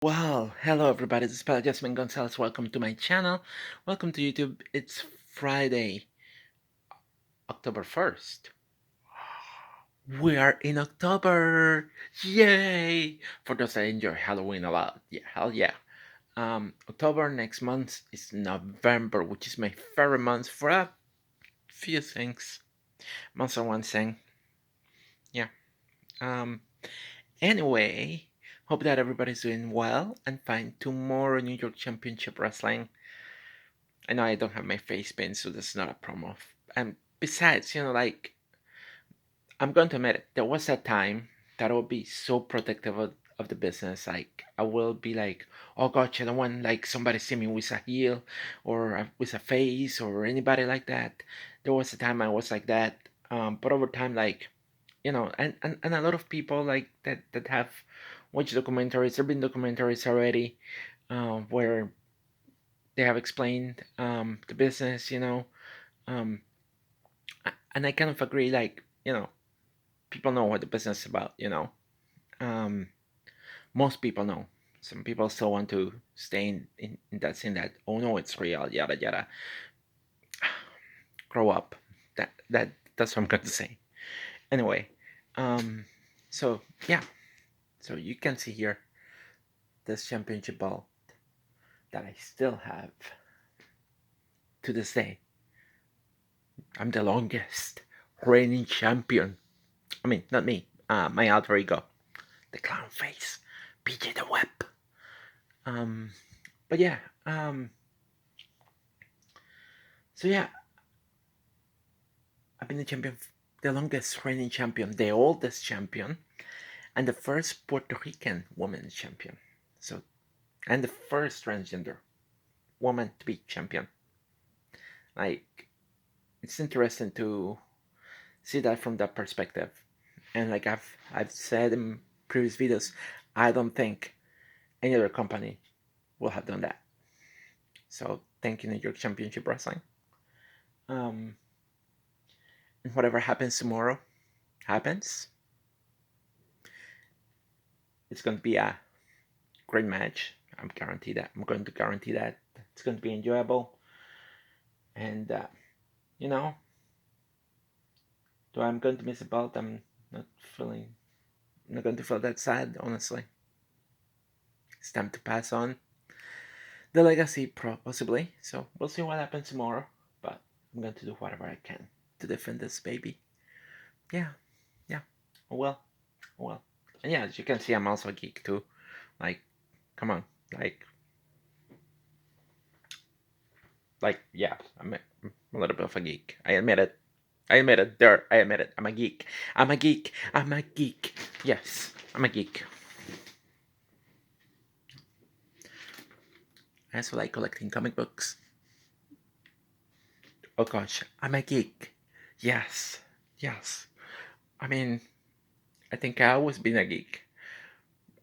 Well, hello everybody, this is Pala Jasmine Gonzalez. Welcome to my channel. Welcome to YouTube. It's Friday, October 1st. We are in October! Yay! For those that enjoy Halloween a lot. Yeah, hell yeah. October next month is November, which is my favorite month for a few things. Most of one thing. Yeah. Um, anyway, hope that everybody's doing well and fine. Tomorrow, New York Championship Wrestling. I know I don't have my face paint, so this is not a promo. And besides, I'm going to admit it, there was a time that I would be so protective of the business. Like, I will be like, oh gosh, I don't want like somebody see me with a heel or with a face or anybody like that. There was a time I was like that. But over time, and a lot of people like that have watched documentaries, there have been documentaries already where they have explained the business, um, and I kind of agree. Like, people know what the business is about. Um, most people know. Some people still want to stay in that scene that, oh no, it's real, yada yada. Grow up. That's what I'm going to say. Anyway, um, so yeah, so you can see here this championship belt that I still have to this day. I'm the longest reigning champion. I mean, not me. My alter ego, the clown face, PJ the Web. Um, but yeah. So yeah, I've been the champion, the longest reigning champion, the oldest champion, and the first Puerto Rican woman champion. So, and the first transgender woman to be champion. Like, it's interesting to see that from that perspective. And like I've said in previous videos, I don't think any other company will have done that. So thank you, New York Championship Wrestling. Um, and whatever happens tomorrow happens. It's going to be a great match. I'm guaranteed that. I'm going to guarantee that it's going to be enjoyable. And you know, though I'm going to miss a belt, I'm not feeling. I'm not going to feel that sad, honestly. It's time to pass on the legacy, possibly. So we'll see what happens tomorrow. But I'm going to do whatever I can to defend this baby. Yeah, yeah. Oh well, oh well. And yeah, as you can see, I'm also a geek too. Like, come on, yeah, I'm a little bit of a geek. I admit it. I admit it. There, I admit it. I'm a geek. I'm a geek. I'm a geek. Yes, I'm a geek. I also like collecting comic books. Oh gosh, I'm a geek. Yes, yes. I mean, I think I always been a geek.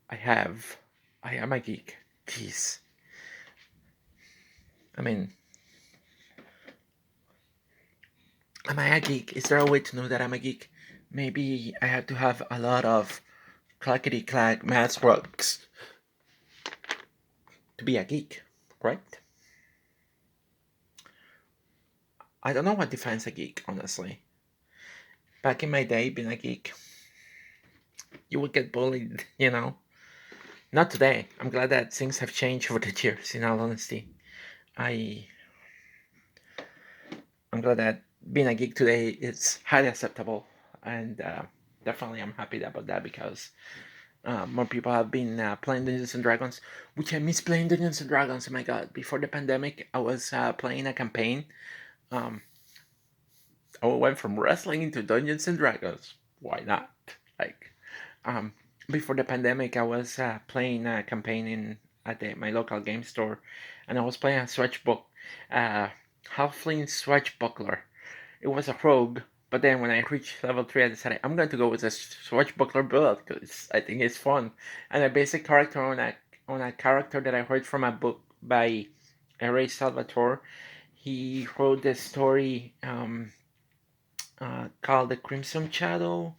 I have. I am a geek. Jeez. I mean, am I a geek? Is there a way to know that I'm a geek? Maybe I have to have a lot of clackety clack math works to be a geek, right? I don't know what defines a geek, honestly. Back in my day, being a geek, you would get bullied, Not today. I'm glad that things have changed over the years, in all honesty. I, I'm glad that being a geek today is highly acceptable, and definitely I'm happy about that because more people have been playing Dungeons and Dragons, which I miss playing Dungeons and Dragons. Oh my god! Before the pandemic, I was playing a campaign. Um, I went from wrestling into Dungeons and Dragons. Why not? Like, um, before the pandemic, I was playing a campaign my local game store, and I was playing a switchbook, halfling switchbuckler. It was a rogue, but then when I reached level 3, I decided I'm going to go with a switchbuckler build because I think it's fun. And I based a character on a character that I heard from a book by Ray Salvatore. He wrote this story called The Crimson Shadow,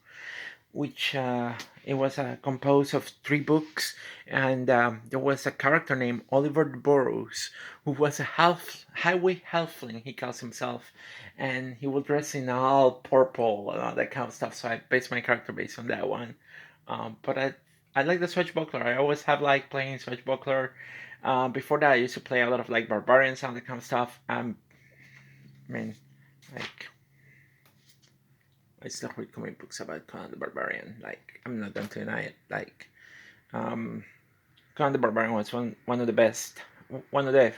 which it was composed of three books, and there was a character named Oliver Burroughs who was a half highway halfling. He calls himself, and he was dressed in all purple and all that kind of stuff. So I based my character based on that one. But I like the swashbuckler. I always have liked playing swashbuckler. Before that, I used to play a lot of like barbarians and all that kind of stuff. I mean, like I still read comic books about Conan the Barbarian. Like, I'm not going to deny it. Like, um, Conan the Barbarian was one of the best, one of the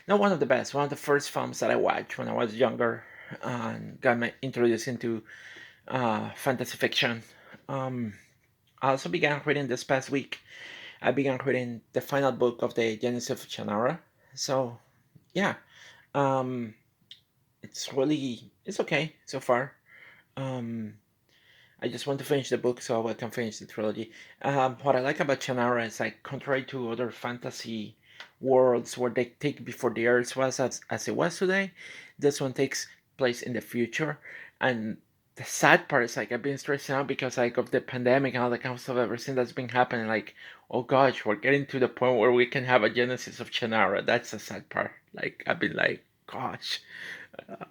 not one of the best, one of the first films that I watched when I was younger, and got me introduced into fantasy fiction. Um, I also began reading this past week. I began reading the final book of the Genesis of Shannara. So yeah, um, it's okay so far. Um, I just want to finish the book so I can finish the trilogy. What I like about Shannara is like contrary to other fantasy worlds where they take before the Earth was as it was today, this one takes place in the future. And the sad part is like I've been stressing out because like of the pandemic and all that kind of stuff, everything that's been happening. Like, oh gosh, we're getting to the point where we can have a genesis of Shannara. That's the sad part. Like I've been like, gosh,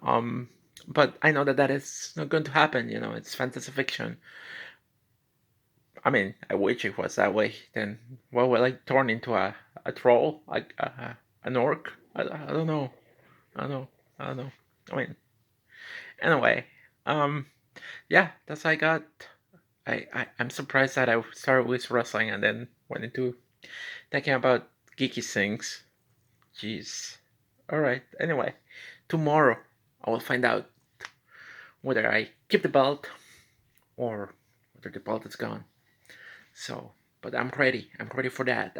um, but I know that that is not going to happen. You know, it's fantasy fiction. I mean, I wish it was that way. Then what will I turn into a troll, like an orc? I don't know. I don't know. I don't know. I mean, anyway, um, yeah, that's what I got. I'm surprised that I started with wrestling and then went into talking about geeky things. Jeez. All right. Anyway, tomorrow I will find out whether I keep the belt or whether the belt is gone. So, but I'm ready. I'm ready for that.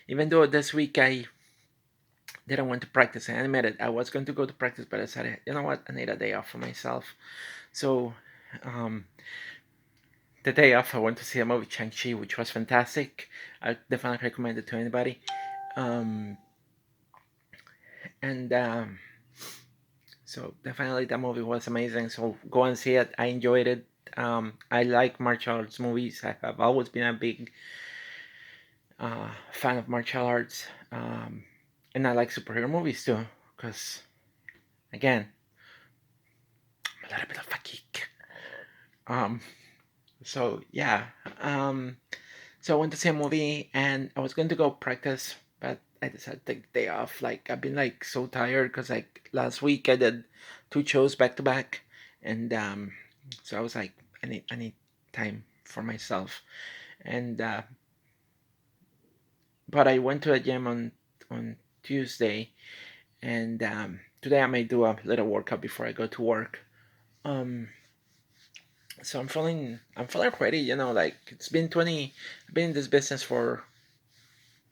Even though this week I didn't want to practice, I admitted I was going to go to practice, but I said, you know what, I need a day off for myself. So, um, the day off, I went to see a movie Shang-Chi, which was fantastic. I definitely recommend it to anybody. Um, and so definitely that movie was amazing. So go and see it. I enjoyed it. I like martial arts movies. I have always been a big fan of martial arts, and I like superhero movies too. Because again, I'm a little bit of a geek. Um, so yeah, um, so I went to see a movie, and I was going to go practice, but I decided to take the day off. Like I've been like so tired because like last week I did two shows back to back, and so I was like, I need time for myself, and but I went to a gym on Tuesday, and today I may do a little workout before I go to work. Um, so I'm feeling ready. You know, like it's been 20. I've been in this business for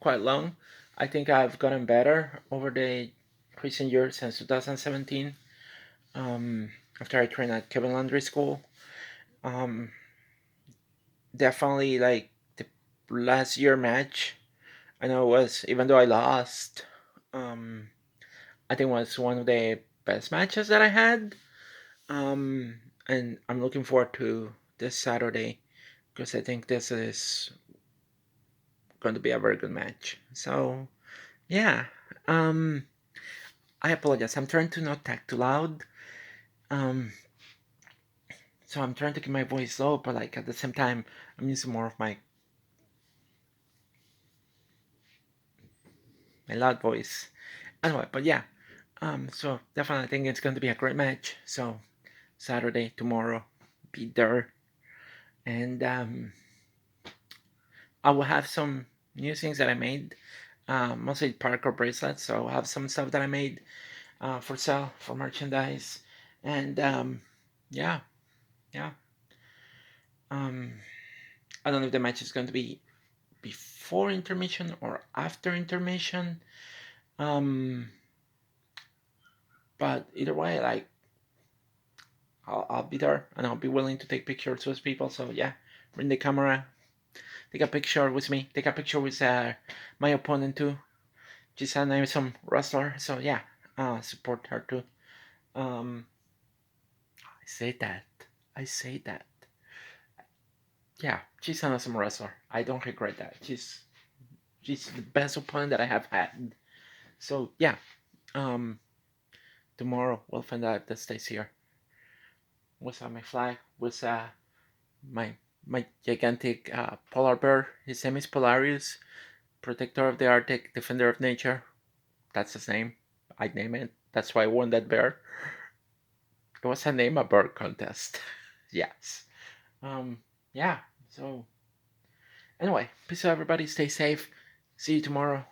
quite long. I think I've gotten better over the recent years since 2017. After I trained at Kevin Landry School, um, definitely like the last year match. I know it was even though I lost. Um, I think it was one of the best matches that I had. And I'm looking forward to this Saturday because I think this is going to be a very good match. So yeah, um, I apologize. I'm trying to not talk too loud. Um, so I'm trying to keep my voice low, but like at the same time, I'm using more of my loud voice. Anyway, but yeah. So definitely I think it's going to be a great match. So Saturday, tomorrow, be there, and I will have some new things that I made. Mostly Parker bracelets. So I have some stuff that I made for sale for merchandise, and yeah, yeah. Um, I don't know if the match is going to be before intermission or after intermission. Um, but either way, like I'll be there and I'll be willing to take pictures with people. So yeah, bring the camera, take a picture with me, take a picture with my opponent too. She's an awesome wrestler. So yeah, support her too. I say that. I say that. Yeah, she's an awesome wrestler. I don't regret that. She's the best opponent that I have had. So yeah, um, tomorrow we'll find out if that stays here. What's on my flag? Was my my gigantic polar bear. His name is Polarius, protector of the Arctic, defender of nature. That's his name. I name it. That's why I won that bear. It was a name a bird contest. Yes. Yeah. So anyway, peace out, everybody. Stay safe. See you tomorrow.